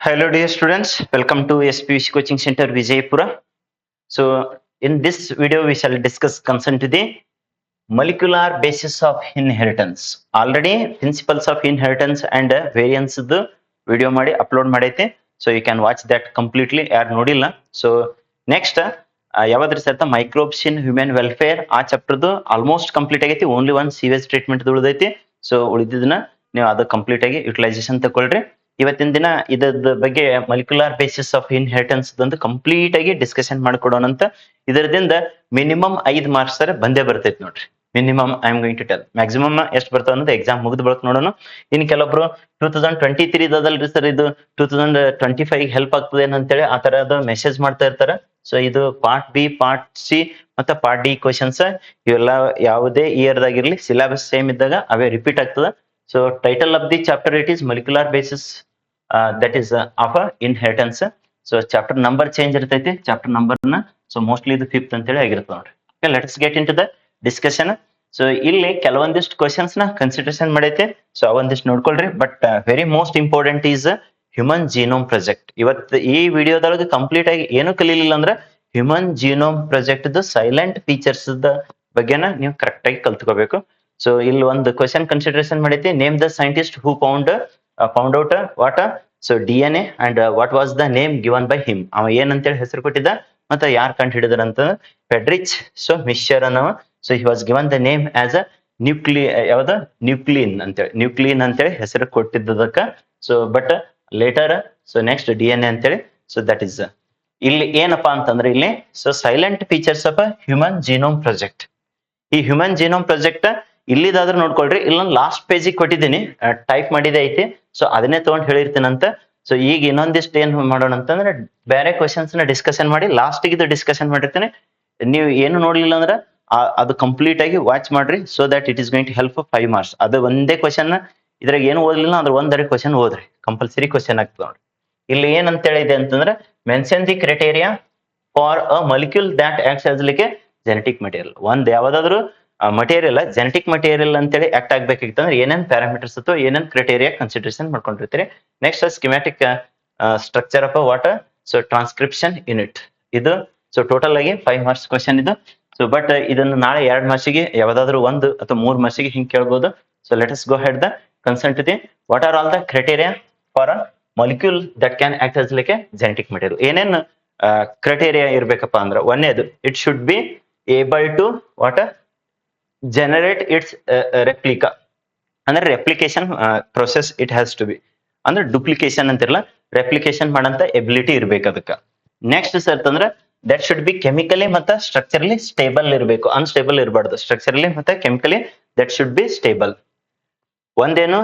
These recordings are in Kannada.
Hello dear students, welcome to SPVC Coaching Center Vijaypura. So in this video we shall discuss concern to the molecular basis of inheritance. Already principles of inheritance and variance the video ಮಾಡಿ upload ಮಾಡೈತೆ. So you can watch that completely ಯಾರು ನೋಡಿಲ್ಲ. So next ಯಾವ್ದ್ರಿ sir microbes in human welfare ಆ ಚಾಪ್ಟರ್ದು ಆಲ್ಮೋಸ್ಟ್ ಕಂಪ್ಲೀಟ್ ಆಗೈತಿ. ಓನ್ಲಿ ಒನ್ ಸಿವಿಯಸ್ ಟ್ರೀಟ್ಮೆಂಟ್ ಉಳಿದೈತಿ. ಸೊ ಉಳಿದಿದ್ದನ್ನ ನೀವು ಅದು ಕಂಪ್ಲೀಟ್ ಆಗಿ ಯುಟಿಲೈಸೇಷನ್ ತಗೊಳ್ರಿ. ಇವತ್ತಿನ ದಿನ ಇದ್ರ ಬಗ್ಗೆ ಮಲಿಕ್ಯುಲರ್ ಬೇಸಿಸ್ ಆಫ್ ಇನ್ಹೆರಿಟನ್ಸ್ ಒಂದು ಕಂಪ್ಲೀಟ್ ಆಗಿ ಡಿಸ್ಕಷನ್ ಮಾಡ್ಕೊಡೋಣ ಅಂತ. ಇದರದಿಂದ ಮಿನಿಮಮ್ 5 ಮಾರ್ಕ್ಸ್ ಬಂದೇ ಬರ್ತೈತಿ ನೋಡ್ರಿ. Minimum I am going to tell, maximum ಎಷ್ಟು ಬರ್ತಾವ ಅನ್ನೋದು ಎಕ್ಸಾಮ್ ಮುಗಿದ ಬಳಕ ನೋಡೋಣ. ಇನ್ ಕೆಲವೊಬ್ರು 2023 ಅದಲ್ರಿ ಸರ್, ಇದು 2025 ಹೆಲ್ಪ್ ಆಗ್ತದೆ ಅಂತೇಳಿ ಆ ತರದ ಮೆಸೇಜ್ ಮಾಡ್ತಾ ಇರ್ತಾರ. ಸೊ ಇದು ಪಾರ್ಟ್ ಬಿ, ಪಾರ್ಟ್ ಸಿ ಮತ್ತೆ ಪಾರ್ಟ್ ಡಿ ಕ್ವಶನ್ಸ್ ಇವೆಲ್ಲ ಯಾವುದೇ ಇಯರ್ ದಾಗಿರ್ಲಿ ಸಿಲೆಬಸ್ ಸೇಮ್ ಇದ್ದಾಗ ಅವೇ ರಿಪೀಟ್ ಆಗ್ತದ. So title of the chapter it is molecular basis that is of inheritance. So chapter number change ಇರ್ತೈತಿ, ಚಾಪ್ಟರ್ ನಂಬರ್ ನ ಸೊ ಮೋಸ್ಟ್ಲಿ ಇದು 5th ಅಂತೇಳಿ ಆಗಿರುತ್ತೆ ನೋಡ್ರಿ. Okay, let's get into the discussion. So ಇಲ್ಲಿ ಕೆಲವೊಂದಿಷ್ಟು ಕ್ವಶನ್ಸ್ ನ ಕನ್ಸಿಡರೇಷನ್ ಮಾಡೈತೆ. ಸೊ ಅವೊಂದಿಷ್ಟು ನೋಡ್ಕೊಳ್ರಿ. But very most important is human genome project. ಇವತ್ತು ಈ ವಿಡಿಯೋದೊಳಗೆ ಕಂಪ್ಲೀಟ್ ಆಗಿ ಏನು ಕಲೀಲಿಲ್ಲ ಅಂದ್ರೆ human genome project salient features ಬಗ್ಗೆನ ನೀವು ಕರೆಕ್ಟ್ ಆಗಿ ಕಲ್ತ್ಕೋಬೇಕು. ಸೊ ಇಲ್ಲಿ ಒಂದು ಕ್ವಶನ್ ಕನ್ಸಿಡರೇಷನ್ ಮಾಡೈತಿ. Name the scientist who found out what so DNA and what was the name given by him. ಅವ ಏನಂತೇಳಿ ಹೆಸರು ಕೊಟ್ಟಿದ್ದ ಮತ್ತೆ ಯಾರು ಕಂಡು ಹಿಡಿದ್ರ ಅಂತ ಫೆಡ್ರಿಚ್ ಸೊ ಮಿಶ್ಚರ್ ಅನ್ನವ. So he was given the name as a ಯಾವ್ದ ನ್ಯೂಕ್ಲಿನ್ ಅಂತೇಳಿ ಹೆಸರು ಕೊಟ್ಟಿದ್ದಕ್ಕ. So but later so next DNA ಅಂತೇಳಿ. ಸೊ ದಟ್ ಇಸ್ ಇಲ್ಲಿ ಏನಪ್ಪಾ ಅಂತಂದ್ರೆ ಇಲ್ಲಿ so salient features of human genome project. ಈ ಹ್ಯೂಮನ್ ಜೀನೋಮ್ ಪ್ರಾಜೆಕ್ಟ್ ಇಲ್ಲಿದಾದ್ರೂ ನೋಡ್ಕೊಳ್ರಿ. ಇಲ್ಲೊಂದು ಲಾಸ್ಟ್ ಪೇಜಿಗೆ ಕೊಟ್ಟಿದ್ದೀನಿ, ಟೈಪ್ ಮಾಡಿದೆ ಐತಿ. ಸೊ ಅದನ್ನೇ ತಗೊಂಡ್ ಹೇಳಿರ್ತೀನಂತ. ಸೊ ಈಗ ಇನ್ನೊಂದಿಷ್ಟು ಏನ್ ಮಾಡೋಣ ಅಂತಂದ್ರೆ ಬೇರೆ ಕ್ವಶನ್ಸ್ ನ ಡಿಸ್ಕಷನ್ ಮಾಡಿ ಲಾಸ್ಟಿಗೆ ಇದು ಡಿಸ್ಕಷನ್ ಮಾಡಿರ್ತೀನಿ. ನೀವು ಏನು ನೋಡ್ಲಿಲ್ಲ ಅಂದ್ರೆ ಅದು ಕಂಪ್ಲೀಟ್ ಆಗಿ ವಾಚ್ ಮಾಡ್ರಿ. So that it is going to help 5 marks. ಅದು ಒಂದೇ ಕ್ವಶನ್ ಇದ್ರಾಗ ಏನು ಓದ್ಲಿಲ್ಲ ಅಂದ್ರೆ ಒಂದರ ಕ್ವಶನ್ ಓದ್ರಿ, ಕಂಪಲ್ಸರಿ ಕ್ವಶನ್ ಆಗ್ತದೆ ನೋಡ್ರಿ. ಇಲ್ಲಿ ಏನಂತ ಹೇಳಿದೆ ಅಂತಂದ್ರೆ mention the criteria for a molecule that acts as like a genetic material. ಒಂದ್ ಯಾವ್ದಾದ್ರು ಮಟೀರಿಯಲ್ ಜೆನೆಟಿಕ್ ಮಟೀರಿಯಲ್ ಅಂತೇಳಿ ಆಕ್ಟ್ ಆಗ್ಬೇಕಾಗಿತ್ತಂದ್ರೆ ಏನೇನ್ ಪ್ಯಾರಾಮೀಟರ್ಸ್ ಅಥವಾ ಏನೇನ್ ಕ್ರೈಟೇರಿಯಾ ಕನ್ಸಿಡರೇಷನ್ ಮಾಡ್ಕೊಂಡಿರ್ತೀರಿ. Next schematic structure of water. So transcription unit ಇದು. ಸೊ ಟೋಟಲ್ ಆಗಿ 5 ಮಾರ್ಕ್ಸ್ ಕ್ವಶನ್ ಇದು. ಸೊ ಬಟ್ ಇದನ್ನು ನಾಳೆ 2 ಮಾರ್ಕ್ಸಿಗೆ ಯಾವ್ದಾದ್ರು 1 ಅಥವಾ 3 ಮಾರ್ಕ್ಸಿಗೆ ಹಿಂಗ್ ಕೇಳ್ಬೋದು. So let us go head the concern to the what are all the criteria for a molecule that can act as like a genetic material. ಏನೇನ್ ಕ್ರೈಟೇರಿಯಾ ಇರ್ಬೇಕಪ್ಪ ಅಂದ್ರೆ ಒಂದೇದು it should be able to what generate its replica ಅಂದ್ರೆ replication process it has to be ಅಂದ್ರೆ ಡುಪ್ಲಿಕೇಶನ್ ಅಂತಿರಲ್ಲ, ರೆಪ್ಲಿಕೇಶನ್ ಮಾಡಂತ ಎಬಿಲಿಟಿ ಇರ್ಬೇಕು ಅದಕ್ಕೆ. ನೆಕ್ಸ್ಟ್ ಸರ್ ಅಂದ್ರೆ ದಟ್ ಶುಡ್ ಬಿ ಕೆಮಿಕಲಿ ಮತ್ತೆ ಸ್ಟ್ರಕ್ಚರ್ಲಿ ಸ್ಟೇಬಲ್ ಇರಬೇಕು, ಅನ್ಸ್ಟೇಬಲ್ ಇರಬಾರ್ದು. ಸ್ಟ್ರಕ್ಚರ್ಲಿ ಮತ್ತೆ chemically that should be stable. ಒಂದೇನು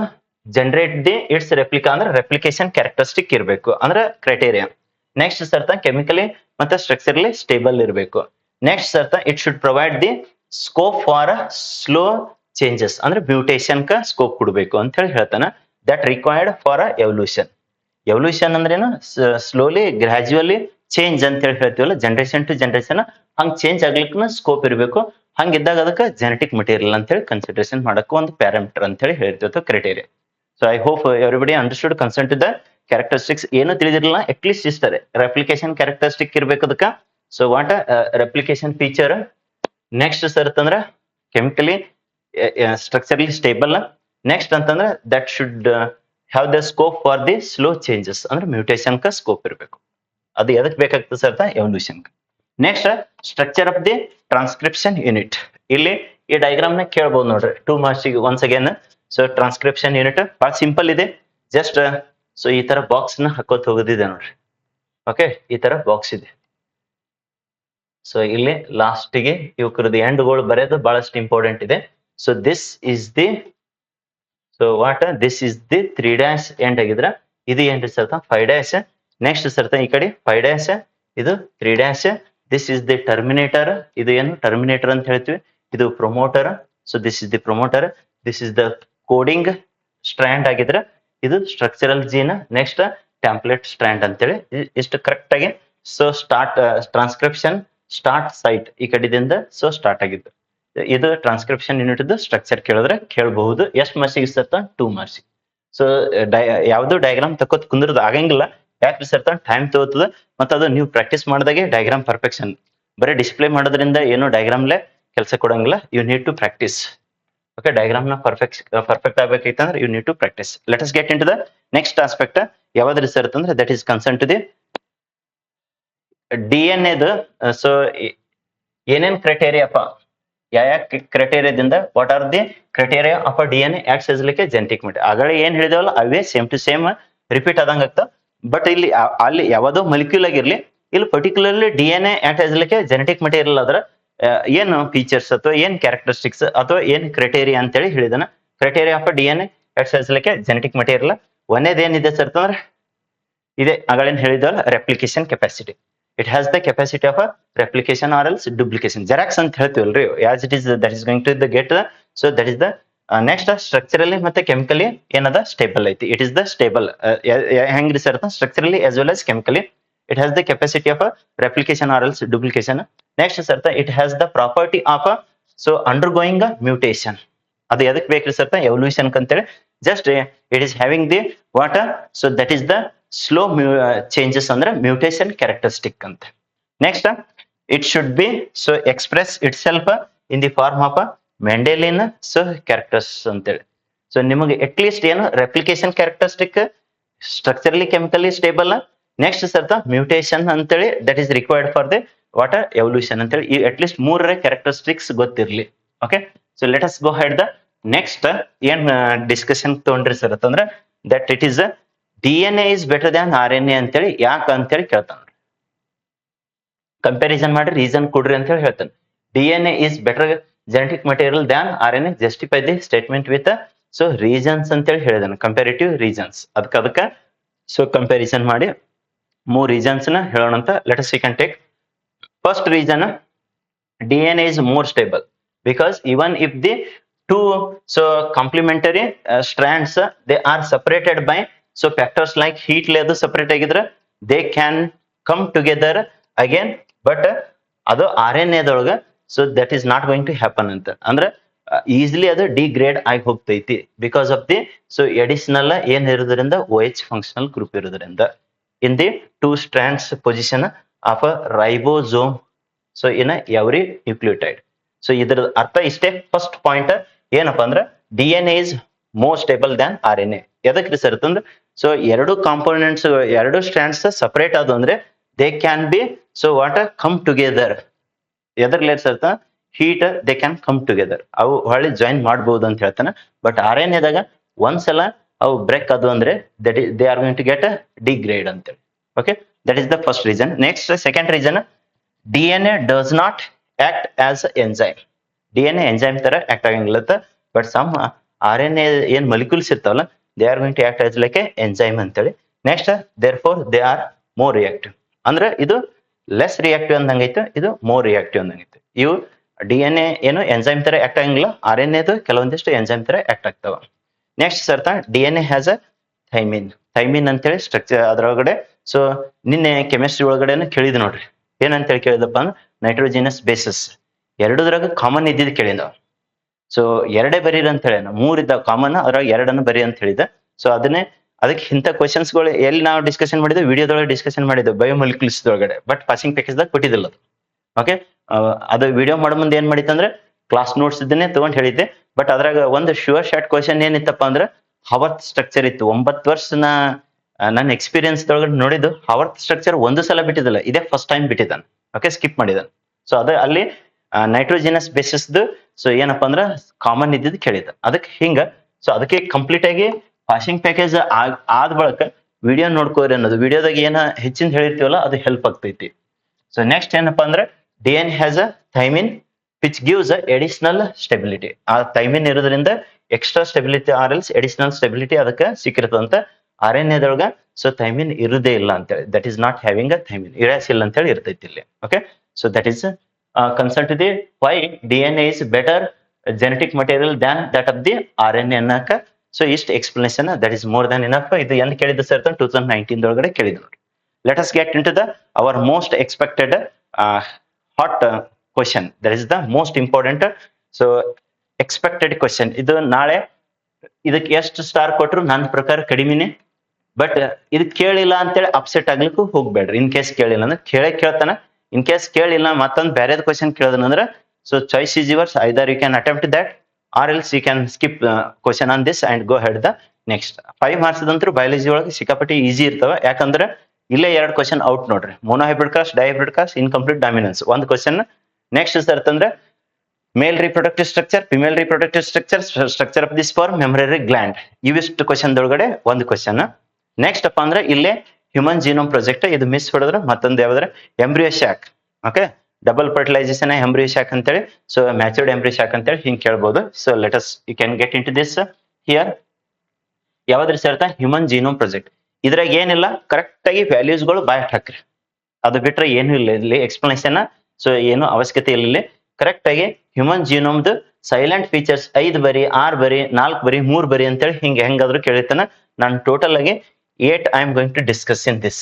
ಜನರೇಟ್ ದಿ ಇಟ್ಸ್ ರೆಪ್ಲಿಕಾ ಅಂದ್ರೆ ರೆಪ್ಲಿಕೇಶನ್ ಕ್ಯಾರೆಕ್ಟರಿಸ್ಟಿಕ್ ಇರಬೇಕು ಅಂದ್ರೆ ಕ್ರೈಟೇರಿಯಾ. ನೆಕ್ಸ್ಟ್ ಸರ್ತ ಕೆಮಿಕಲಿ ಮತ್ತೆ ಸ್ಟ್ರಕ್ಚರ್ಲಿ ಸ್ಟೇಬಲ್ ಇರಬೇಕು. ನೆಕ್ಸ್ಟ್ ಸರ್ತ it should provide the scope for slow changes ಅಂದ್ರೆ ಮ್ಯೂಟೇಶನ್ ಕ ಸ್ಕೋಪ್ ಕೊಡಬೇಕು ಅಂತ ಹೇಳಿ ಹೇಳ್ತಾನೆ. That required for a evolution. Evolution ಅಂದ್ರೇನು ಸ್ಲೋಲಿ ಗ್ರಾಜುವಲಿ ಚೇಂಜ್ ಅಂತ ಹೇಳಿ ಹೇಳ್ತೀವಲ್ಲ, ಜನರೇಷನ್ ಟು ಜನರೇಷನ್ ಹಂಗ್ ಚೇಂಜ್ ಆಗ್ಲಿಕ್ಕೆ ಸ್ಕೋಪ್ ಇರಬೇಕು. ಹಂಗಿದ್ದಾಗ ಅದಕ್ಕೆ ಜೆನೆಟಿಕ್ ಮಟೀರಿಯಲ್ ಅಂತ ಹೇಳಿ ಕನ್ಸಿಡರೇಷನ್ ಮಾಡಕ್ಕೆ ಒಂದು ಪ್ಯಾರಾಮೀಟರ್ ಅಂತ ಹೇಳಿ ಹೇಳ್ತೀವಿ criteria. So I hope everybody understood concern to the characteristics. ಏನು ತಿಳಿದಿರಲಿಲ್ಲ ಅಟ್ಲೀಸ್ಟ್ ಇಷ್ಟೇ ರೆಪ್ಲಿಕೇಶನ್ ಕ್ಯಾರೆಕ್ಟರಿಸ್ಟಿಕ್ ಇರ್ಬೇಕು ಅದಕ್ಕೆ. So what replication feature. Next sir ಅಂತಂದ್ರೆ ಕೆಮಿಕಲಿ ಸ್ಟ್ರಕ್ಚರ್ಲಿ ಸ್ಟೇಬಲ್. ನೆಕ್ಸ್ಟ್ ಅಂತಂದ್ರೆ that should have the scope for the slow changes ಅಂದ್ರೆ ಮ್ಯೂಟೇಶನ್ ಕ ಸ್ಕೋಪ್ ಇರಬೇಕು. ಅದು ಎದಕ್ ಬೇಕಾಗ್ತದೆ sir evolution. Next structure of the transcription unit. ಇಲ್ಲಿ ಈ ಡಯಾಗ್ರಾಮ್ ನ ಕೇಳ್ಬೋದು ನೋಡ್ರಿ 2 marks once again. So transcription unit ಬಹಳ ಸಿಂಪಲ್ ಇದೆ. ಜಸ್ಟ್ ಸೊ ಈ ತರ ಬಾಕ್ಸ್ ನ ಹಾಕೋತ್ ಹೋಗೋದಿದೆ ನೋಡ್ರಿ. ಓಕೆ, ಈ ತರ ಬಾಕ್ಸ್ ಇದೆ. ಸೊ ಇಲ್ಲಿ ಲಾಸ್ಟಿಗೆ ಇವಕ್ರದ್ದು ಎಂಡ್ಗಳು ಬರೆಯೋದು ಬಹಳಷ್ಟು ಇಂಪಾರ್ಟೆಂಟ್ ಇದೆ. So this is the so what this is the 3' end ಆಗಿದ್ರ ಇದು ಏನ್ರಿ ಸರ್ತ 5'. ನೆಕ್ಸ್ಟ್ ಸರ್ತ ಈ ಕಡೆ 5', ಇದು 3'. This is the Terminator. ಇದು ಏನು ಟರ್ಮಿನೇಟರ್ ಅಂತ ಹೇಳ್ತೀವಿ. ಇದು promoter. So this is the promoter. This is the coding strand ಆಗಿದ್ರೆ ಇದು ಸ್ಟ್ರಕ್ಚರಲ್ ಜೀನ್. ನೆಕ್ಸ್ಟ್ ಟ್ಯಾಂಪ್ಲೆಟ್ ಸ್ಟ್ರ್ಯಾಂಡ್ ಅಂತೇಳಿ ಇಷ್ಟು ಕರೆಕ್ಟ್ ಆಗಿ. So start transcription start site ಈ ಕಡೆದಿಂದ ಸೊ ಸ್ಟಾರ್ಟ್ ಆಗಿದ್ದು. ಇದು ಟ್ರಾನ್ಸ್ಕ್ರಿಪ್ಷನ್ ಯೂನಿಟ್ ಸ್ಟ್ರಕ್ಚರ್ ಕೇಳಿದ್ರೆ ಕೇಳಬಹುದು. ಎಷ್ಟು ಮಾರ್ಕ್ಸಿಗೆ ಸತ್ತ 2 ಮಾರ್ಕ್ಸ್. ಸೊ ಯಾವ್ದು ಡಯಾಗ್ರಾಮ್ ತಕ್ಕೋತ್ ಕುಂದ್ರದ್ ಆಗಂಗಿಲ್ಲ. ಯಾಕೆ ಸರ್ ಟೈಮ್ ತಗೋತದ ಮತ್ತೆ ಅದು ನೀವು ಪ್ರಾಕ್ಟೀಸ್ ಮಾಡಿದಾಗೆ ಡಯಾಗ್ರಾಮ್ ಪರ್ಫೆಕ್ಷನ್. ಬರೀ ಡಿಸ್ಪ್ಲೇ ಮಾಡೋದ್ರಿಂದ ಏನು ಡಯಾಗ್ರಾಮ್ಲೆ ಕೆಲಸ ಕೊಡಂಗಿಲ್ಲ. You need to practice. Okay, diagram ನ ಪರ್ಫೆಕ್ಟ್ ಆಗ್ಬೇಕೈತಂದ್ರೆ you need to practice. Let us get into the next aspect. ಯಾವ್ದ್ರಿ ಸರ್ ಅಂದ್ರೆ that is concern to the DNA. So ಏನೇನ್ ಕ್ರೈಟೇರಿಯಾಪ್ಪ, ಯಾವ ಕ್ರೈಟೇರಿಯಾದಿಂದ what are the criteria of DNA acts as like a genetic material. ಆಗಲೇ ಏನ್ ಹೇಳಿದೇವಲ್ಲ ಅವೇ ಸೇಮ್ ಟು ಸೇಮ್ ರಿಪೀಟ್ ಆದಂಗ ಆಗ್ತಾವ. ಬಟ್ ಇಲ್ಲಿ ಅಲ್ಲಿ ಯಾವ್ದೋ ಮೊಲಿಕ್ಯೂಲ್ ಆಗಿರ್ಲಿ, ಇಲ್ಲಿ particularly DNA act as like a genetic material ಆದ್ರ ಏನು ಫೀಚರ್ಸ್ ಅಥವಾ ಏನ್ ಕ್ಯಾರೆಕ್ಟರಿಸ್ಟಿಕ್ಸ್ ಅಥವಾ ಏನ್ ಕ್ರೈಟೇರಿಯಾ ಅಂತೇಳಿ ಹೇಳಿದಾನ. Criteria of DNA acts as like a genetic material. ಒಂದೇದೇನಿದೆ ಸರ್ ಅಂದ್ರೆ ಇದೆ ಆಗಲೇನ್ ಹೇಳಿದವಲ್ಲ replication capacity. It has the capacity of replication or else duplication. Xerox ಅಂತ ಹೇಳ್ತೀವಲ್ರಿ, as it is that is going to the get. So that is the next structurally ಮತ್ತೆ ಕೆಮಿಕಲಿ ಏನದ ಸ್ಟೇಬಲ್ ಐತಿ. It is the stable. ಹೆಂಗ್ರಿ sir structurally as well as chemically it has the capacity of a replication or else duplication. Next sir it has the property of a so undergoing a mutation. ಅದು ಎದಕ್ಕೆ ಬೇಕ್ರಿ ಸರ್ ಎವಲ್ಯೂಷನ್ ಅಂತೇಳಿ. Just it is having the what, so that is the slow changes ಅಂದ್ರೆ ಮ್ಯೂಟೇಷನ್ ಕ್ಯಾರೆಕ್ಟರಿಸ್ಟಿಕ್ ಅಂತ. Next it should be so express itself in the form of Mendelian so characters ಅಂತೇಳಿ. ಸೊ ನಿಮಗೆ ಅಟ್ ಲೀಸ್ಟ್ ಏನು replication characteristic, structurally chemically stable, next sir mutation ಅಂತೇಳಿ that is required for the what evolution ಅಂತೇಳಿ. ಈ ಅಟ್ ಲೀಸ್ಟ್ ಮೂರರ ಕ್ಯಾರೆಕ್ಟರಿಸ್ಟಿಕ್ಸ್ ಗೊತ್ತಿರ್ಲಿ. Okay, so let us go head the next ಏನ್ ಡಿಸ್ಕಷನ್ ತಗೊಂಡ್ರಿ ಸರ್ ಅಂತಂದ್ರೆ that it is DNA is better than RNA ಅಂತೇಳಿ. ಯಾಕ ಅಂತೇಳಿ ಕೇಳ್ತಾನ, ಕಂಪ್ಯಾರಿಸನ್ ಮಾಡಿ ರೀಸನ್ ಕೊಡ್ರಿ ಅಂತ ಹೇಳಿ ಹೇಳ್ತಾನೆ. DNA is better genetic material than RNA, justify the statement with so reasons ಅಂತೇಳಿ ಹೇಳಿದಾನೆ, ಕಂಪ್ಯಾರಿಟಿವ್ ರೀಸನ್ಸ್. ಅದಕ್ಕೆ ಸೊ ಕಂಪ್ಯಾರಿಸನ್ ಮಾಡಿ ಮೂರು ರೀಸನ್ಸ್ ನ ಹೇಳೋಣ ಅಂತ. Let us take first reason. DNA is more stable because even if the two so complementary strands they are separated by so factors like heat level separate ಆಗಿದ್ರೆ they can come together again, but ಅದು RNA ದೊಳಗ so that is not going to happen ಅಂತ. ಅಂದ್ರೆ ಈಸಿಲಿ ಅದು ಡಿಗ್ರೇಡ್ ಆಗಿ ಹೋಗ್ತೈತಿ because of the so additional ಏನ್ ಇರೋದ್ರಿಂದ OH ಫಂಕ್ಷನಲ್ ಗ್ರೂಪ್ ಇರೋದ್ರಿಂದ in the two strands position of a ribosome so in a every nucleotide. So ಇದರ ಅರ್ಥ ಇಷ್ಟೇ. ಫಸ್ಟ್ ಪಾಯಿಂಟ್ ಏನಪ್ಪಾ ಅಂದ್ರೆ DNA is more stable than RNA. ಎದಕ್ರಿ ಸರ್ ಅಂತಂದ್ರೆ ಸೊ ಎರಡು ಕಾಂಪೋನೆಂಟ್ಸ್ ಎರಡು ಸ್ಟ್ರಾಂಡ್ಸ್ ಸಪರೇಟ್ ಆದ ಅಂದ್ರೆ they can be so what come together. ಎದರ್ಲೆ sir heat they can come together, ಅವು ಹೊಳ್ಳಿ ಜಾಯಿನ್ ಮಾಡ್ಬೋದು ಅಂತ ಹೇಳ್ತಾನೆ. ಬಟ್ RNA ದಾಗ ಒಂದ್ಸಲ ಅವು ಬ್ರೇಕ್ ಅದು ಅಂದ್ರೆ that is they are going to get degrade ಅಂತೇಳಿ. Okay, that is the first reason. Next second reason, DNA does not act as enzyme. DNA enzyme ತರ ಆಕ್ಟ್ ಆಗಂಗಿಲ್ಲ, ಬಟ್ ಸಮ್ RNA ಏನ್ ಮೊಲಿಕ್ಯೂಲ್ಸ್ ಇರ್ತಾವಲ್ಲ they are going to act as like a enzyme ಅಂತೇಳಿ. Next therefore they are more reactive. ಅಂದ್ರೆ ಇದು ಲೆಸ್ ರಿಯಾಕ್ಟಿವ್ ಅಂದಂಗೈತೆ, ಇದು ಮೋರ್ ರಿಯಾಕ್ಟಿವ್ ಅಂದಂಗೈತೆ. ಇವು DNA ಏನು ಎಂಜೈಮ್ ತರ ಆಕ್ಟ್ ಆಗಂಗಿಲ್ಲ, RNA ಕೆಲವೊಂದಿಷ್ಟು ಎಂಜೈಮ್ ತರ ಆಕ್ಟ್ ಆಗ್ತಾವ. ನೆಕ್ಸ್ಟ್ ಸರ್ತ DNA has a thymine. Thymine ಅಂತೇಳಿ ಸ್ಟ್ರಕ್ಚರ್ ಅದರೊಳಗಡೆ. ಸೊ ನಿನ್ನೆ ಕೆಮಿಸ್ಟ್ರಿ ಒಳಗಡೆ ಕೇಳಿದ್ ನೋಡ್ರಿ, ಏನಂತೇಳಿ ಕೇಳಿದಪ್ಪ ಅಂದ್ರೆ ನೈಟ್ರೋಜಿನಸ್ ಬೇಸಸ್ ಎರಡದ್ರಾಗ ಕಾಮನ್ ಇದ್ದಿದ್ದು ಕೇಳಿದ. ಸೊ ಎರಡೇ ಬರೀರಿ ಅಂತ ಹೇಳ, ಮೂರಿದ್ದ ಕಾಮನ್ ಅದ್ರಾಗ ಎರಡನ್ನು ಬರಿ ಅಂತ ಹೇಳಿದ. ಸೊ ಅದಕ್ಕೆ ಇಂಥ ಕ್ವಶನ್ಸ್ಗಳು ಎಲ್ಲಿ ನಾವು ಡಿಸ್ಕಷನ್ ಮಾಡಿದ್ವಿ, ವಿಡಿಯೋದೊಳಗೆ ಡಿಸ್ಕಷನ್ ಮಾಡಿದ್ವಿ ಬಯೋಮಾಲಿಕ್ಯೂಲ್ಸ್ ಒಳಗಡೆ, ಬಟ್ ಪಾಸಿಂಗ್ ಪ್ಯಾಕೇಜ್ದಾಗ ಕೊಟ್ಟಿದ್ದಿಲ್ಲ ಅದು. ಓಕೆ, ಅದು ವಿಡಿಯೋ ಮಾಡೋ ಮುಂದೆ ಏನ್ ಮಾಡಿತ್ತಂದ್ರೆ ಕ್ಲಾಸ್ ನೋಟ್ಸ್ ಇದನ್ನೇ ತಗೊಂಡ್ ಹೇಳಿದ್ದೆ. ಬಟ್ ಅದ್ರಾಗ ಒಂದು ಶೂರ್ ಶಾರ್ಟ್ ಕ್ವಶನ್ ಏನಿತ್ತಪ್ಪ ಅಂದ್ರೆ ಹವರ್ತ್ ಸ್ಟ್ರಕ್ಚರ್ ಇತ್ತು. 9 ವರ್ಷ ನನ್ನ ಎಕ್ಸ್ಪೀರಿಯನ್ಸ್ ಒಳಗಡೆ ನೋಡಿದ್ದು ಹವರ್ತ್ ಸ್ಟ್ರಕ್ಚರ್ ಒಂದು ಸಲ ಬಿಟ್ಟಿದ್ದಲ್ಲ, ಇದೇ ಫಸ್ಟ್ ಟೈಮ್ ಬಿಟ್ಟಿದ್ದಾನೆ. ಓಕೆ, ಸ್ಕಿಪ್ ಮಾಡಿದ್ದಾನೆ. ಸೊ ಅದ ಅಲ್ಲಿ ನೈಟ್ರೋಜಿನಸ್ ಬೇಸಿಸ್ದು ಸೊ ಏನಪ್ಪಾ ಅಂದ್ರೆ ಕಾಮನ್ ಇದ್ದಿದ್ದು ಕೇಳಿದ. ಅದಕ್ಕೆ ಹಿಂಗ ಸೊ ಅದಕ್ಕೆ ಕಂಪ್ಲೀಟ್ ಆಗಿ ಪಾಸಿಂಗ್ ಪ್ಯಾಕೇಜ್ ಆದ ಬಳಕ ವಿಡಿಯೋ ನೋಡ್ಕೋರಿ ಅನ್ನೋದು. ವಿಡಿಯೋದಾಗ ಏನ ಹೆಚ್ಚಿನ ಹೇಳಿರ್ತೀವಲ್ಲ ಅದು ಹೆಲ್ಪ್ ಆಗ್ತೈತಿ. ಸೊ ನೆಕ್ಸ್ಟ್ ಏನಪ್ಪಾ ಅಂದ್ರೆ DNA has a thymine which gives a additional stability. ಆ ಥೈಮಿನ್ ಇರೋದ್ರಿಂದ extra stability or else additional stability ಅದಕ್ಕೆ ಸಿಕ್ಕಿರ್ತದಂತ. RNA ದೊಳಗ ಸೊ ಥೈಮಿನ್ ಇರುದೇ ಇಲ್ಲ ಅಂತೇಳಿ, that is not having a thymine, uracil ಅಂತ ಹೇಳಿ ಇರ್ತೈತಿ ಇಲ್ಲಿ. Okay, so that is concern to the why DNA is better genetic material than that of the RNA ಅನ್ನಕ. ಸೊ ಇಷ್ಟು explanation that is more than enough. ಇದು ಎಂದು ಕೇಳಿದ್ದು ಸರ್ 2019 ಒಳಗಡೆ ಕೇಳಿದ್ರು ನೋಡಿ. Let us get into the our most expected hot question, that is the most important. So expected question ಇದು. ನಾಳೆ ಇದಕ್ಕೆ ಎಷ್ಟು ಸ್ಟಾರ್ ಕೊಟ್ಟರು ನನ್ನ ಪ್ರಕಾರ ಕಡಿಮೆನೆ, ಬಟ್ ಇದು ಕೇಳಿಲ್ಲ ಅಂತೇಳಿ ಅಪ್ಸೆಟ್ ಆಗ್ಲಿಕ್ಕೂ ಹೋಗ್ಬೇಡ್ರಿ. ಇನ್ ಕೇಸ್ ಕೇಳಿಲ್ಲ ಅಂದ್ರೆ ಕೇಳ್ತಾನ. ಇನ್ ಕೇಸ್ ಕೇಳಿಲ್ಲ ಮತ್ತೊಂದು ಬೇರೆದ್ ಕ್ವಶನ್ ಕೇಳಿದ್ನಂದ್ರೆ so choice is yours. Either you can attempt that or else you can skip question on this and go head the next. 5 marks ಅಂತೂ ಬಯಾಲಜಿ ಒಳಗೆ ಸಿಕ್ಕಾಪಟ್ಟಿ ಈಸಿ ಇರ್ತಾವ. ಯಾಕಂದ್ರೆ ಇಲ್ಲೇ 2 ಕ್ವಶನ್ ಔಟ್ ನೋಡ್ರಿ. ಮೋನೋಹೈಬ್ರಿಡ್ ಕಾಸ್ಟ್, ಡೈಹೈಬ್ರಿಡ್ ಕಾಸ್ಟ್, ಇನ್ಕಂಪ್ಲೀಟ್ ಡಾಮಿನೆನ್ಸ್ ಒಂದು ಕ್ವಶನ್. ನೆಕ್ಸ್ಟ್ ಅಂತಂದ್ರೆ male reproductive structure, female reproductive structure, structure of the sperm, mammary gland, ಇವಿಷ್ಟು ಕ್ವಶನ್ ಒಳಗಡೆ ಒಂದು ಕ್ವಶನ್. ನೆಕ್ಸ್ಟ್ ಅಪ್ಪ ಅಂದ್ರೆ ಇಲ್ಲೇ ಹ್ಯೂಮನ್ ಜೀನೋಮ್ ಪ್ರಾಜೆಕ್ಟ್. ಇದು ಮಿಸ್ ಹೊಡೆದ್ರೆ ಮತ್ತೊಂದು ಯಾವ್ದಾದ್ರೆ embryo sac. Okay, double fertilization embryo sac ಅಂತೇಳಿ, ಸೊ ಮ್ಯಾಚೂರ್ಡ್ ಎಂಬ್ರಿಯೋ ಶಾಕ್ ಅಂತೇಳಿ ಹಿಂಗ್ ಕೇಳ್ಬೋದು. So let us you can get into this here. ಯಾವ್ದ್ರಿ ಸೇರ್ತಾ ಹ್ಯೂಮನ್ ಜೀನೋಮ್ ಪ್ರಾಜೆಕ್ಟ್. ಇದ್ರಾಗ ಏನಿಲ್ಲ, ಕರೆಕ್ಟ್ ಆಗಿ ವ್ಯಾಲ್ಯೂಸ್ಗಳು ಬಾಯ್ ಹಾಕ್ರಿ. ಅದು ಬಿಟ್ರೆ ಏನು ಇಲ್ಲ ಇಲ್ಲಿ ಎಕ್ಸ್ಪ್ಲನೇಷನ್. ಸೊ ಏನು ಅವಶ್ಯಕತೆ ಇಲ್ಲ ಇಲ್ಲಿ. ಕರೆಕ್ಟ್ ಆಗಿ ಹ್ಯೂಮನ್ ಜೀನೋಮ್ದು ಸೈಲೆಂಟ್ ಫೀಚರ್ಸ್ 5 ಬರಿ, 6 ಬರಿ, 4 ಬರಿ, 3 ಬರಿ ಅಂತೇಳಿ ಹೆಂಗಾದ್ರು ಕೇಳಿರ್ತಾನ. ನಾನು ಟೋಟಲ್ ಆಗಿ 8 I am going to discuss in this.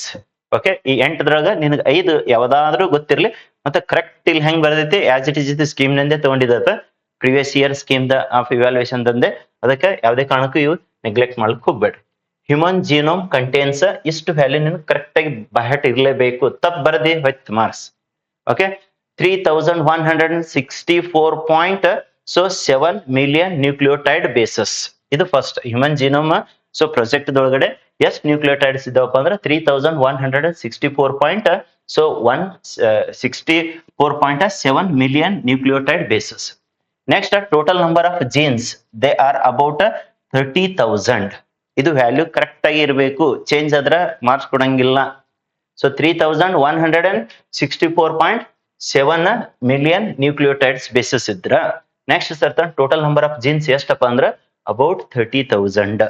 Okay, ಈ 8ದ್ರಾಗ ನಿನಗೆ 5 ಯಾವ್ದಾದ್ರು ಗೊತ್ತಿರ್ಲಿ. ಮತ್ತೆ ಕರೆಕ್ಟ್ ಇಲ್ಲಿ ಹೆಂಗ್ ಬರ್ತೈತಿ ಆಸ್ ಇಟ್ ಇಸ್ ಸ್ಕೀಮ್ ನಿಂದೆ ತಗೊಂಡಿದ್ದ previous year scheme of evaluation ದಂದೆ. ಅದಕ್ಕೆ ಯಾವುದೇ ಕಾರಣಕ್ಕೂ ಇವು ನೆಗ್ಲೆಕ್ಟ್ ಮಾಡ್ಲಿಕ್ಕೆ ಹೋಗ್ಬೇಡ್ರಿ. ಹ್ಯೂಮನ್ ಜೀನೋಮ್ ಕಂಟೇನ್ಸ್ ಇಷ್ಟು ವ್ಯಾಲ್ಯೂ ನಿನ್ಗೆ ಕರೆಕ್ಟ್ ಆಗಿ ಬಹಟ್ ಇರಲೇಬೇಕು. ತಪ್ಪು ಬರದಿ ಹೋಯ್ತು marks. Okay, 3164.7 million nucleotide bases. ಇದು first human genome. So project ಒಳಗಡೆ ಎಷ್ಟು ನ್ಯೂಕ್ಲಿಯೋಟೈಡ್ಸ್ ಇದಾವಪ್ಪ ಅಂದ್ರೆ 3164.7 million nucleotide bases. Next total number of genes they are about 30,000. ಇದು ವ್ಯಾಲ್ಯೂ ಕರೆಕ್ಟ್ ಆಗಿ ಇರಬೇಕು. ಚೇಂಜ್ ಆದ್ರೆ ಮಾರ್ಕ್ಸ್ ಕೊಡಂಗಿಲ್ಲ. ಸೊ 3164.7 ಮಿಲಿಯನ್ ನ್ಯೂಕ್ಲಿಯೋಟೈಡ್ಸ್ ಬೇಸಸ್ ಇದ್ರ ನೆಕ್ಸ್ಟ್ ಸರ್ತ ಟೋಟಲ್ ನಂಬರ್ ಆಫ್ ಜೀನ್ಸ್ ಎಷ್ಟಪ್ಪ ಅಂದ್ರೆ ಅಬೌಟ್ 30,000.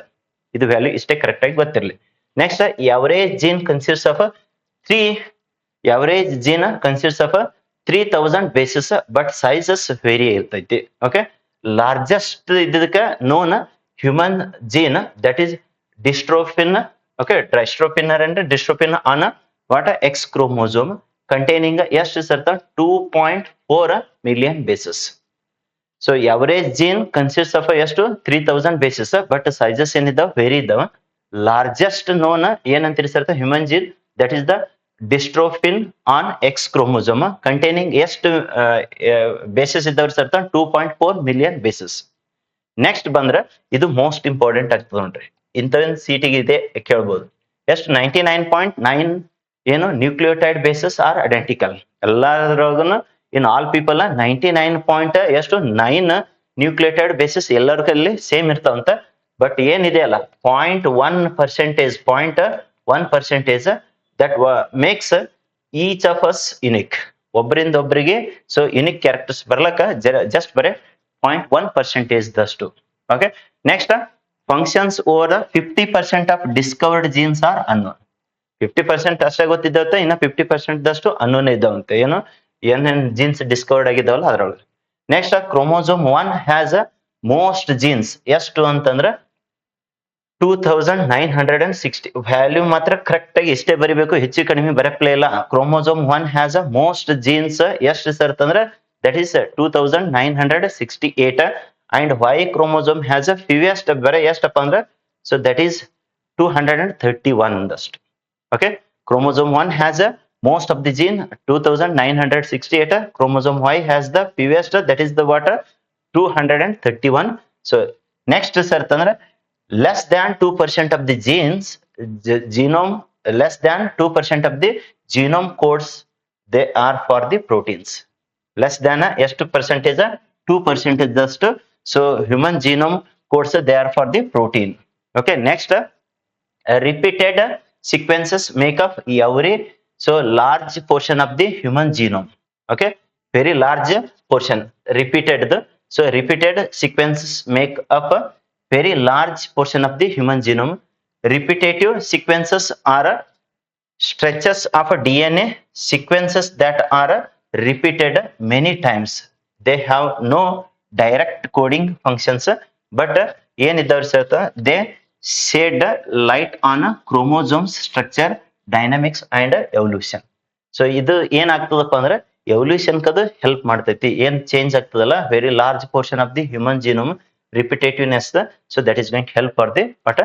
ಇದು ವ್ಯಾಲ್ಯೂ ಇಷ್ಟೇ ಕರೆಕ್ಟ್ ಆಗಿ ಗೊತ್ತಿರಲಿ. Next average gene consist of 3,000 bases but sizes vary ಇರ್ತೈತಿ. ಓಕೆ, ಲಾರ್ಜೆಸ್ಟ್ ಇದಕ್ಕೆ known human gene that is dystrophin. Okay, ಟ್ರೈಸ್ಟ್ರೋಫಿನ್ ಅಂದ್ರೆ dystrophin on what X chromosome containing ಎಷ್ಟು ಸರ್ತ 2.4 million bases. So average gene consist of ಎಷ್ಟು 3,000 ಬೇಸಸ್ ಬಟ್ ಸೈಜಸ್ ಏನಿದಾವ ವೇರಿ ಇದಾವ. ಲಾರ್ಜೆಸ್ಟ್ ನೋನ್ ಏನಂತೀರಿ ಸರ್ತ human gene that is the dystrophin on X chromosome containing ಎಷ್ಟು ಬೇಸಸ್ ಇದ್ದವ್ರು ಸರ್ತ 2.4 ಮಿಲಿಯನ್ ಬೇಸಸ್. ನೆಕ್ಸ್ಟ್ ಬಂದ್ರೆ ಇದು ಮೋಸ್ಟ್ ಇಂಪಾರ್ಟೆಂಟ್ ಆಗ್ತದೆ ನೋಡ್ರಿ. ಇಂಥವೇನ್ ಸೀಟಿಗೆ ಇದೆ ಕೇಳ್ಬೋದು. ಎಷ್ಟು 99.9 ಏನು ನ್ಯೂಕ್ಲಿಯೋಟೈಡ್ ಬೇಸಸ್ ಆರ್ ಐಡೆಂಟಿಕಲ್. ಎಲ್ಲಾದ್ರಾಗೂ in all people 99.9 nucleotide bases ಎಲ್ಲರ ಕೈಲಿ ಸೇಮ್ ಇರ್ತಾವಂತ. ಬಟ್ ಏನಿದೆ ಅಲ್ಲ 0.1% that makes each of us unique. ಒಬ್ಬರಿಂದ ಒಬ್ಬರಿಗೆ ಸೊ ಯುನಿಕ್ ಕ್ಯಾರೆಕ್ಟರ್ಸ್ ಬರ್ಲಕ್ಕ ಜಸ್ಟ್ ಬರೇ 0.1% ದಷ್ಟು. Okay, next functions over 50% of discovered genes are unknown. 50% ಅಷ್ಟೇ ಗೊತ್ತಿದ್ದವಂತೆ, ಇನ್ನ 50% ದಷ್ಟು ಅನ್ನೋನ್ ಇದ್ದಾವಂತೆ. ಏನು ಏನೇನ್ ಜೀನ್ಸ್ ಡಿಸ್ಕವರ್ಡ್ ಆಗಿದ್ದಾವಲ್ಲ ಅದ್ರೊಳಗೆ. Next chromosome 1 has most genes ಎಷ್ಟು ಅಂತಂದ್ರೆ 2,960. ವ್ಯಾಲ್ಯೂ ಮಾತ್ರ ಕರೆಕ್ಟ್ ಆಗಿ ಇಷ್ಟೇ ಬರಿಬೇಕು, ಹೆಚ್ಚು ಕಡಿಮೆ ಬರಪ್ಲೇ ಇಲ್ಲ. ಕ್ರೋಮೋಸೋಮ್ 1 ಹ್ಯಾಸ್ ಮೋಸ್ಟ್ ಜೀನ್ಸ್ ಎಷ್ಟು ಸರ್ತಂದ್ರೆ that is 2,968 and Y chromosome has fewest ಬರ ಎಷ್ಟಪ್ಪ ಅಂದ್ರೆ ಸೊ ದಟ್ ಈಸ್ 231 ದಷ್ಟು. Okay, chromosome 1 has a most of the gene 2,968. Chromosome Y has the fewest, that is the what 231. So next sartandra less than 2% of the genes genome, less than 2% of the genome codes they are for the proteins. Less than ಎಷ್ಟು percentage 2% just. So human genome codes they are for the protein. Okay, next repeated sequences make up every so large portion of the human genome. Okay, very large portion repeated so repeated sequences make up a very large portion of the human genome. Repetitive sequences are stretches of DNA sequences that are repeated many times. They have no direct coding functions but ಏನಿದ್ದಾವ್ರಿ sir they shed light on chromosomes structure, dynamics and evolution. So ಇದು ಏನಾಗ್ತದಪ್ಪ ಅಂದ್ರೆ ಎವಲ್ಯೂಷನ್ ಕದು ಹೆಲ್ಪ್ ಮಾಡ್ತೈತಿ. ಏನ್ ಚೇಂಜ್ ಆಗ್ತದಲ್ಲ very large portion of the human genome repetitiveness, so that is going help for the but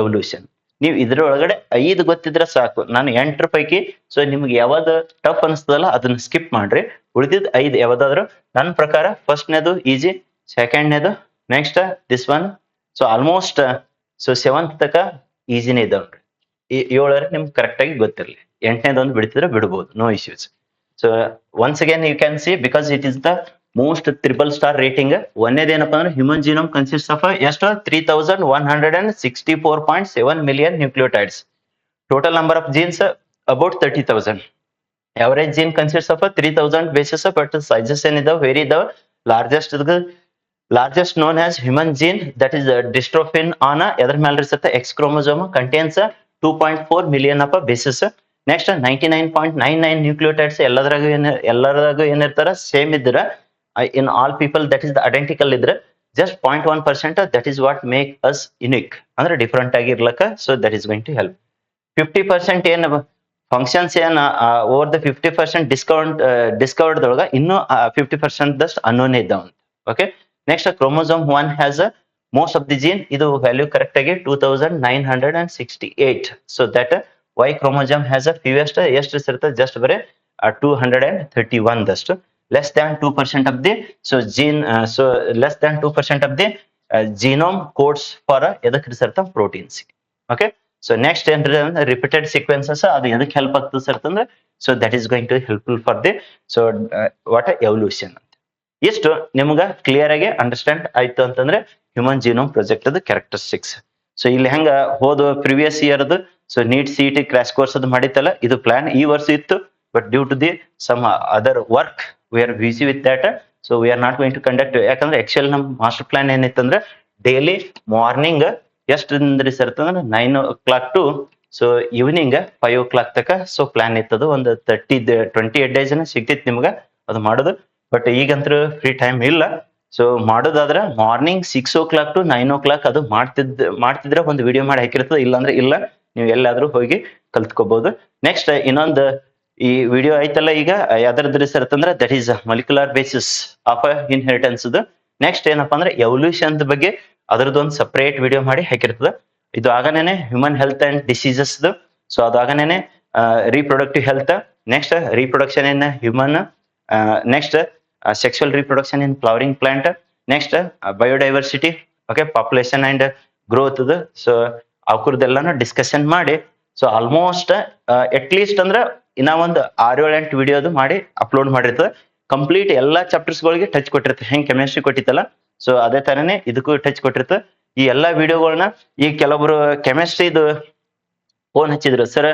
evolution. ನೀವು ಇದ್ರೊಳಗಡೆ 5 ಗೊತ್ತಿದ್ರೆ ಸಾಕು. ನಾನು 8 ಪೈಕಿ ಸೊ ನಿಮ್ಗೆ ಯಾವ್ದು ಟಫ್ ಅನಿಸ್ತದಲ್ಲ ಅದನ್ನ ಸ್ಕಿಪ್ ಮಾಡ್ರಿ. ಉಳಿದಿದ್ 5 ಯಾವ್ದಾದ್ರು ನನ್ನ ಪ್ರಕಾರ ಫಸ್ಟ್ನೇದು ಈಜಿ, ಸೆಕೆಂಡ್ನೇದು next this one. So almost so 7th ತಕ ಈಸಿನೇ ಇದಾವ್ರಿ. 7 ನಿಮ್ಗೆ ಕರೆಕ್ಟ್ ಆಗಿ ಗೊತ್ತಿರಲಿ. 8ನೇದೊಂದು ಬಿಡ್ತಿದ್ರೆ ಬಿಡ್ಬೋದು, no issues. So once again you can see because it is the most triple star rating. ಒಂದೇದು ಏನಪ್ಪಾ ಅಂದ್ರೆ ಹ್ಯೂಮನ್ ಜೀನೋಮ್ ಕನ್ಸಿಸ್ಟ್ ಆಫ್ ಎಷ್ಟು 3164.7 million nucleotides. Total number of genes about 30,000. average gene consists of a 3000 bases, but sizes ಏನಿದಾವೆ very ಇದಾವೆ. Largest known as human gene, that is dystrophin on ಎದ್ರ ಮೇಲೆ ಇರುತ್ತೆ X chromosome, contains 2.4 million of bases. Next 99.99 nucleotides ಎಲ್ಲರಾಗೂ ಏನಿರ್ತಾರ ಸೇಮ್ ಇದ್ರ in all people, that is the identical ಇದ್ರೆ just 0.1% that is what make us unique, ಅಂದ್ರೆ ಡಿಫರೆಂಟ್ ಆಗಿರ್ಲಕ್ಕ. So that is going to help. 50% ಏನ್ ಫಂಕ್ಷನ್ಸ್ ಏನ್ ಓವರ್ ದ 50% ಡಿಸ್ಕವರ್ಡ್ ಒಳಗ ಇನ್ನೂ 50% ದಷ್ಟು ಅನ್ನೋನ್ ಇದ್ದಾವ. Okay, next chromosome 1 has most of the gene. ಇದು ವ್ಯಾಲ್ಯೂ ಕರೆಕ್ಟ್ ಆಗಿ 2968. So that Y chromosome has a fewest ಎಷ್ಟು ಇರುತ್ತೆ ಜಸ್ಟ್ ಬರೀ 231 ದಷ್ಟು. Less than 2% of the so gene, so less than 2% of the genome codes for ಎದಕ್ಕೆ ಇರುತ್ತೆ ಪ್ರೋಟೀನ್ಸ್. ಓಕೆ, ಸೊ ನೆಕ್ಸ್ಟ್ ಏನ್ರಿ ರಿಪೀಟೆಡ್ ಸೀಕ್ವೆನ್ಸಸ್ ಅದು ಎದಕ್ಕೆ ಹೆಲ್ಪ್ ಆಗ್ತದೆ ಸರ್ ಅಂತಂದ್ರೆ so that is going to helpful for the so what evolution ಅಂತ. ಇಷ್ಟು ನಿಮ್ಗೆ ಕ್ಲಿಯರ್ ಆಗಿ ಅಂಡರ್ಸ್ಟ್ಯಾಂಡ್ ಆಯ್ತು ಅಂತಂದ್ರೆ ಹ್ಯೂಮನ್ ಜೀನೋಮ್ ಪ್ರಾಜೆಕ್ಟ್ ಅದು ಕ್ಯಾರೆಕ್ಟರಿಸ್ಟಿಕ್ಸ್. ಸೊ ಇಲ್ಲಿ ಹೆಂಗ ಹೋದ previous year so NEET CET crash course ಅದು ಮಾಡಿತ್ತಲ್ಲ, ಇದು ಪ್ಲಾನ್ ಈ ವರ್ಷ ಇತ್ತು. But due to the some other work we are busy with that. So we are not going to conduct. ಯಾಕಂದ್ರೆ ಆಕ್ಚುಲ್ ನಮ್ ಮಾಸ್ಟರ್ ಪ್ಲಾನ್ ಏನಿತ್ತಂದ್ರೆ ಡೈಲಿ ಮಾರ್ನಿಂಗ್ ಎಷ್ಟರಿಂದ ಸರ್ ಅಂತಂದ್ರೆ 9 o'clock to so evening 5 o'clock ತಕ ಸೊ ಪ್ಲಾನ್ ಇತ್ತದು. ಒಂದು 28 days ಸಿಗ್ತಿತ್ತು ನಿಮ್ಗೆ ಅದು ಮಾಡೋದು. ಬಟ್ ಈಗಂತೂ ಫ್ರೀ ಟೈಮ್ ಇಲ್ಲ. ಸೊ ಮಾಡೋದಾದ್ರೆ ಮಾರ್ನಿಂಗ್ 6 o'clock ಟು 9 o'clock ಅದು ಮಾಡ್ತಿದ್ರೆ ಒಂದು ವಿಡಿಯೋ ಮಾಡಿ ಹಾಕಿರ್ತದೆ, ಇಲ್ಲಾಂದ್ರೆ ಇಲ್ಲ, ನೀವು ಎಲ್ಲಾದ್ರೂ ಹೋಗಿ ಕಲ್ತ್ಕೋಬಹುದು. ನೆಕ್ಸ್ಟ್ ಇನ್ನೊಂದು ಈ ವಿಡಿಯೋ ಐತಲ್ಲ ಈಗ ಯಾವ್ದ್ರದ್ರಿ ಸರ್ ಅಂತಂದ್ರೆ that is molecular basis of inheritance. Next ಏನಪ್ಪಾ ಅಂದ್ರೆ ಎವಲ್ಯೂಷನ್ ಬಗ್ಗೆ ಅದ್ರದ್ದೊಂದು ಸಪರೇಟ್ ವಿಡಿಯೋ ಮಾಡಿ ಹಾಕಿರ್ತದೆ. ಇದು ಆಗನೇನೆ human health and diseases. So ಅದು ಆಗನೇನೆ reproductive health, next reproduction in human, next sexual reproduction in flowering plant, next biodiversity, okay, population and growth. So ಅವ್ರದ್ದೆಲ್ಲಾನು ಡಿಸ್ಕಷನ್ ಮಾಡಿ ಸೊ ಆಲ್ಮೋಸ್ಟ್ ಅಟ್ಲೀಸ್ಟ್ ಅಂದ್ರೆ ಇನ್ನ ಒಂದು 6-7 ವಿಡಿಯೋದು ಮಾಡಿ ಅಪ್ಲೋಡ್ ಮಾಡಿರ್ತದೆ. ಕಂಪ್ಲೀಟ್ ಎಲ್ಲಾ ಚಾಪ್ಟರ್ಸ್ ಗಳಿಗೆ ಟಚ್ ಕೊಟ್ಟಿರ್ತದೆ. ಹೆಂಗ್ ಕೆಮಿಸ್ಟ್ರಿ ಕೊಟ್ಟಿತ್ತಲ್ಲ ಸೊ ಅದೇ ತರನೇ ಇದಕ್ಕೂ ಟಚ್ ಕೊಟ್ಟಿರ್ತದೆ. ಈ ಎಲ್ಲಾ ವಿಡಿಯೋಗಳನ್ನ ಈ ಕೆಲವೊಬ್ರು ಕೆಮಿಸ್ಟ್ರಿದು ಫೋನ್ ಹಚ್ಚಿದ್ರು, ಸರ್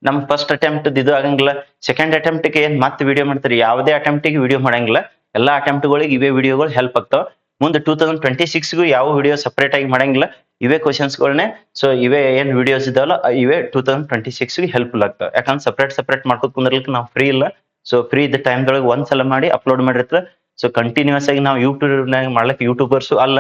ನಮ್ ಫಸ್ಟ್ ಅಟೆಂಪ್ಟ್ ಇದು ಆಗಂಗಿಲ್ಲ, ಸೆಕೆಂಡ್ ಅಟೆಂಪ್ಟ್ಗೆ ಏನ್ ಮತ್ತೆ ವಿಡಿಯೋ ಮಾಡ್ತಾರೆ, ಯಾವುದೇ ಅಟೆಂಪ್ಟಿಗೆ ವಿಡಿಯೋ ಮಾಡಂಗಿಲ್ಲ, ಎಲ್ಲಾ ಅಟೆಂಪ್ಟ್ಗಳಿಗೆ ಇವೇ ವಿಡಿಯೋಗಳು ಹೆಲ್ಪ್ ಆಗ್ತಾವ. ಮುಂದೆ 2026ಗೂ ಯಾವ ವಿಡಿಯೋ ಸಪರೇಟ್ ಆಗಿ ಮಾಡಂಗಿಲ್ಲ, ಇವೇ ಕ್ವಶನ್ಸ್ಗಳನ್ನೇ ಸೊ ಇವೇ ಏನ್ ವಿಡಿಯೋಸ್ ಇದಾವಲ್ಲ ಇವೇ 2026ಗೆ ಹೆಲ್ಪ್ಫುಲ್ ಆಗ್ತಾವ. ಯಾಕಂದ್ರೆ ಸಪರೇಟ್ ಮಾಡ್ಕೊತ ಕುಂದ್ರಲಿಕ್ಕೆ ನಾವು ಫ್ರೀ ಇಲ್ಲ. ಸೊ ಫ್ರೀ ಇದ್ದ ಟೈಮ್ದೊಳಗೆ ಒಂದ್ಸಲ ಮಾಡಿ ಅಪ್ಲೋಡ್ ಮಾಡಿರ್ತಾರೆ. ಸೊ ಕಂಟಿನ್ಯೂಸ್ ಆಗಿ ನಾವು ಯೂಟ್ಯೂಬ್ನಾಗ ಮಾಡ್ಲಿಕ್ಕೆ ಯೂಟ್ಯೂಬರ್ಸು ಅಲ್ಲ.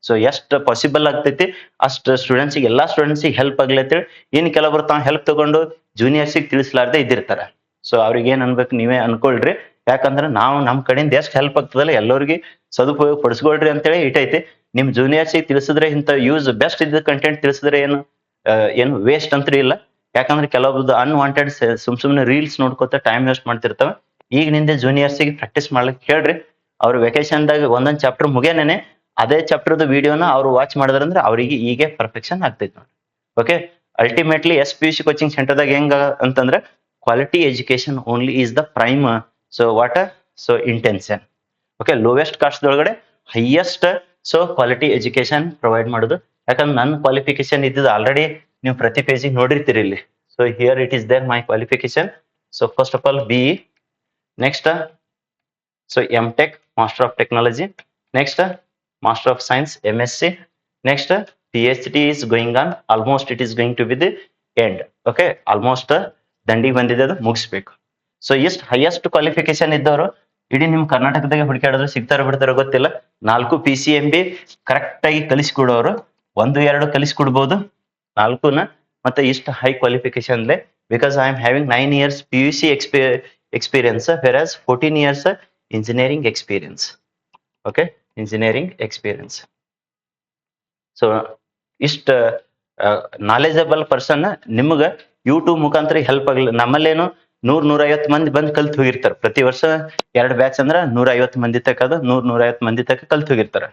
ಸೊ ಎಷ್ಟು ಪಾಸಿಬಲ್ ಆಗ್ತೈತಿ ಅಷ್ಟು ಸ್ಟೂಡೆಂಟ್ಸಿಗೆ, ಎಲ್ಲಾ ಸ್ಟೂಡೆಂಟ್ಸಿಗೆ ಹೆಲ್ಪ್ ಆಗ್ಲಿ ಅಂತೇಳಿ. ಇನ್ ಕೆಲವರು ತಾವು ಹೆಲ್ಪ್ ತಗೊಂಡು ಜೂನಿಯರ್ಸಿಗೆ ತಿಳಿಸಲಾರ್ದೆ ಇದ್ದಿರ್ತಾರೆ. ಸೊ ಅವ್ರಿಗೆ ಏನ್ ಅನ್ಬೇಕು ನೀವೇ ಅನ್ಕೊಳ್ರಿ. ಯಾಕಂದ್ರೆ ನಾವು ನಮ್ ಕಡೆಯಿಂದ ಎಷ್ಟು ಹೆಲ್ಪ್ ಆಗ್ತದಲ್ಲ ಎಲ್ಲರಿಗೆ ಸದುಪಯೋಗ ಪಡಿಸ್ಕೊಳ್ರಿ ಅಂತೇಳಿ ಇಟ್ಟೈತಿ. ನಿಮ್ ಜೂನಿಯರ್ಸಿಗೆ ತಿಳಿಸಿದ್ರೆ ಇಂಥ ಯೂಸ್ ಬೆಸ್ಟ್ ಇದ್ದ ಕಂಟೆಂಟ್ ತಿಳಿಸಿದ್ರೆ ಏನು ವೇಸ್ಟ್ ಅಂತೂ ಇಲ್ಲ. ಯಾಕಂದ್ರೆ ಕೆಲವೊಬ್ರು ಅನ್ವಾಂಟೆಡ್ ಸುಮ್ನೆ ರೀಲ್ಸ್ ನೋಡ್ಕೊತ ಟೈಮ್ ವೇಸ್ಟ್ ಮಾಡ್ತಿರ್ತಾವೆ. ಈಗ ನಿಂದೆ ಜೂನಿಯರ್ಸಿಗೆ ಪ್ರಾಕ್ಟೀಸ್ ಮಾಡ್ಲಿಕ್ಕೆ ಹೇಳ್ರಿ. ಅವ್ರು ವೆಕೇಶನ್ದಾಗ ಒಂದೊಂದ್ ಚಾಪ್ಟರ್ ಮುಗಿಯನೇನೆ ಅದೇ ಚಾಪ್ಟರ್ದ ವಿಡಿಯೋನ ಅವ್ರು ವಾಚ್ ಮಾಡಿದ್ರಂದ್ರೆ ಅವರಿಗೆ ಈಗ ಪರ್ಫೆಕ್ಷನ್ ಆಗ್ತೈತಿ ನೋಡಿ. ಓಕೆ, ಅಲ್ಟಿಮೇಟ್ಲಿ SPUC ಕೋಚಿಂಗ್ ಸೆಂಟರ್ದಾಗ ಹೆಂಗ ಅಂತಂದ್ರೆ quality education only is the prime so what so intention. Okay, lowest cost ಒಳಗಡೆ highest so quality education provide ಮಾಡೋದು. ಯಾಕಂದ್ರೆ ನನ್ನ ಕ್ವಾಲಿಫಿಕೇಶನ್ ಇದ್ದಿದ್ದು ಆಲ್ರೆಡಿ ನೀವು ಪ್ರತಿ ಪೇಜಿಗೆ ನೋಡಿರ್ತೀರಿ ಇಲ್ಲಿ. So here it is there my qualification. So first of all BE, next so MTech master of technology, next master of science MSc, next PhD is going on. Almost it is going to be the end. Okay, almost ದಂಡಿಗೆ ಬಂದಿದೆ, ಅದು ಮುಗಿಸ್ಬೇಕು. ಸೊ ಎಷ್ಟು ಹೈಯೆಸ್ಟ್ ಕ್ವಾಲಿಫಿಕೇಶನ್ ಇದ್ದವರು ಇಡೀ ನಿಮ್ ಕರ್ನಾಟಕದಾಗೆ ಹುಡುಕಾಡಿದ್ರೆ ಸಿಗ್ತಾರ ಬಿಡ್ತಾರ ಗೊತ್ತಿಲ್ಲ. 4 PCMB ಕರೆಕ್ಟ್ ಆಗಿ ಕಲಿಸ್ಕೊಡೋರು 1-2 ಕಲಿಸ್ಕೊಡ್ಬೋದು, 4ನ ಮತ್ತೆ ಇಷ್ಟು high qualification because I am having 9 years PUC experience whereas 14 years engineering experience. Okay, engineering experience. So ಇಷ್ಟ ನಾಲೆಜಬಲ್ ಪರ್ಸನ್ ನಿಮ್ಗೆ ಯೂಟ್ಯೂಬ್ ಮುಖಾಂತರ ಹೆಲ್ಪ್ ಆಗಲಿ. ನಮ್ಮಲ್ಲೇನು 100-150 ಮಂದಿ ಬಂದು ಕಲ್ತು ಹೋಗಿರ್ತಾರೆ. ಪ್ರತಿ ವರ್ಷ 2 ಬ್ಯಾಚ್ ಅಂದ್ರ 150 ಮಂದಿ ತಕ ಅದು 100-150 ಮಂದಿ ತಕ ಕಲ್ತು ಹೋಗಿರ್ತಾರೆ.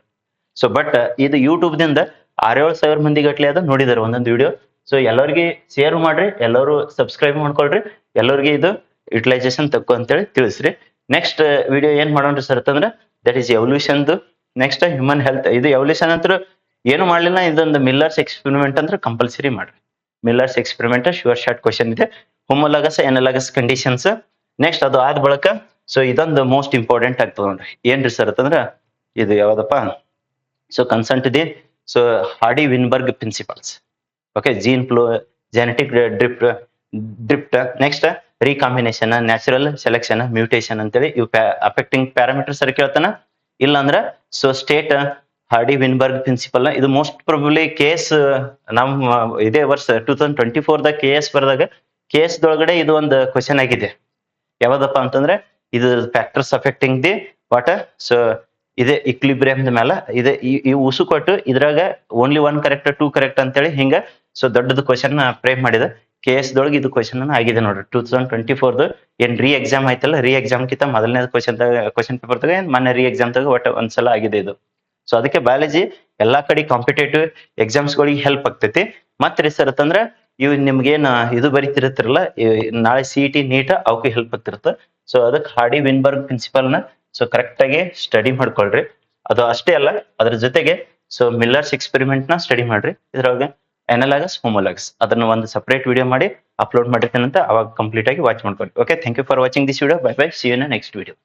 ಸೊ ಬಟ್ ಇದು ಯೂಟ್ಯೂಬ್ ದಿಂದ 6-7 ಸಾವಿರ ಮಂದಿ ಗಟ್ಲೆ ಅದ ನೋಡಿದಾರೆ ಒಂದೊಂದು ವಿಡಿಯೋ. ಸೊ ಎಲ್ಲರಿಗೆ ಶೇರ್ ಮಾಡ್ರಿ, ಎಲ್ಲರೂ ಸಬ್ಸ್ಕ್ರೈಬ್ ಮಾಡ್ಕೊಳ್ರಿ, ಎಲ್ಲರಿಗೆ ಇದು ಯುಟಿಲೈಸೇಷನ್ ತಕ್ಕೋ ಅಂತೇಳಿ ತಿಳಿಸ್ರಿ. ನೆಕ್ಸ್ಟ್ ವಿಡಿಯೋ ಏನ್ ಮಾಡೋಣ್ರಿ ಸರ್ ಅಂತಂದ್ರೆ that is evolution. Next human health. ಇದು ಎವಲ್ಯೂಷನ್ ಅಂತ ಏನು ಮಾಡ್ಲಿಲ್ಲ, ಇದೊಂದು ಮಿಲ್ಲರ್ಸ್ ಎಕ್ಸ್ಪೆರಿಮೆಂಟ್ ಅಂದ್ರೆ ಕಂಪಲ್ಸರಿ ಮಾಡ್ರಿ. Miller's experiment sure short question ಇದೆ. Homologous analogous conditions. ನೆಕ್ಸ್ಟ್ ಅದು ಆದ ಬಳಕ ಸೊ ಇದೊಂದು ಮೋಸ್ಟ್ ಇಂಪಾರ್ಟೆಂಟ್ ಆಗ್ತದೆ ನೋಡ್ರಿ. ಏನ್ರಿ ಸರ್ ಅಂತಂದ್ರ ಇದು ಯಾವ್ದಪ್ಪ, so concern to the so Hardy Weinberg principles. Okay, gene flow, genetic drift, next recombination, natural selection, mutation ಅಂತೇಳಿ ಇವು ಅಫೆಕ್ಟಿಂಗ್ ಪ್ಯಾರಾಮೀಟರ್ ಸರಿ ಕೇಳ್ತಾನ. ಇಲ್ಲ ಅಂದ್ರ so state Hardy Weinberg principle. ಇದು ಮೋಸ್ಟ್ ಪ್ರಾಬಬ್ಲಿ ಕೇಸ್ ನಮ್ಮ ಇದೇ ವರ್ಷ 2024 KS ಬರ್ದಾಗ KS ದೊಳಗಡೆ ಇದು ಒಂದು ಕ್ವಶನ್ ಆಗಿದೆ. ಯಾವ್ದಪ್ಪ ಅಂತಂದ್ರೆ ಇದು factors affecting the water. So ಇದೆ ಇಕ್ಲಿಬ್ರಿಯಮ್ ಮೇಲೆ ಇದೆ ಈ ಉಸು ಕೊಟ್ಟು ಇದ್ರಾಗ ಓನ್ಲಿ 1 ಕರೆಕ್ಟ್ 2 ಕರೆಕ್ಟ್ ಅಂತೇಳಿ ಹಿಂಗ ಸೊ ದೊಡ್ಡದು ಕ್ವಶನ್ ಫ್ರೇಮ್ ಮಾಡಿದ. KS ದೊಳಗೆ ಇದು ಕ್ವಶನ್ ಆಗಿದೆ ನೋಡ್ರಿ. 2024 ಏನ್ ರೀ ಎಕ್ಸಾಮ್ ಆಯ್ತಲ್ಲ, ರೀ ಎಕ್ಸಾಮ್ ಕಿಂತ ಮೊದಲನೇ ಕ್ವಶನ್ ಪೇಪರ್ ದಾಗ ಮೊನ್ನೆ ರೀ ಎಕ್ಸಾಮ್ ದಾಗ ಒಟ್ಟು ಒಂದ್ಸಲ ಆಗಿದೆ ಇದು. ಸೊ ಅದಕ್ಕೆ ಬಯಾಲಜಿ ಎಲ್ಲಾ ಕಡೆ ಕಾಂಪಿಟೇಟಿವ್ ಎಕ್ಸಾಮ್ಸ್ ಗಳಿಗೆ ಹೆಲ್ಪ್ ಆಗ್ತೈತಿ. ಮತ್ತೆ ಸರ್ ಅಂತಂದ್ರ ಇವ್ ನಿಮ್ಗೇನ್ ಇದು ಬರೀತಿರತ್ತಿರಲ್ಲ ನಾಳೆ CET ನೀಟ್ ಅವಕ್ಕೆ ಹೆಲ್ಪ್ ಆಗ್ತಿರುತ್ತೆ. ಸೊ ಅದಕ್ಕೆ ಹಾರ್ಡಿ ವಿನ್ಬರ್ಗ್ ಪ್ರಿನ್ಸಿಪಲ್ ನ ಸೊ ಕರೆಕ್ಟ್ ಆಗಿ ಸ್ಟಡಿ ಮಾಡ್ಕೊಳ್ರಿ. ಅದು ಅಷ್ಟೇ ಅಲ್ಲ, ಅದ್ರ ಜೊತೆಗೆ ಸೊ ಮಿಲ್ಲರ್ಸ್ ಎಕ್ಸ್ಪೆರಿಮೆಂಟ್ ನ ಸ್ಟಡಿ ಮಾಡ್ರಿ. ಇದ್ರೊಳಗೆ ಅನಲಾಗಸ್ ಹೋಮೋಲಾಗಸ್ ಅದನ್ನ ಒಂದು ಸಪರೇಟ್ ವಿಡಿಯೋ ಮಾಡಿ ಅಪ್ಲೋಡ್ ಮಾಡಿರ್ತೇನೆ ಅಂತ ಅವಾಗ ಕಂಪ್ಲೀಟ್ ಆಗಿ ವಾಚ್ ಮಾಡ್ಕೊಳ್ಳಿ. Okay, thank you for watching this video. Bye bye, see you in next video.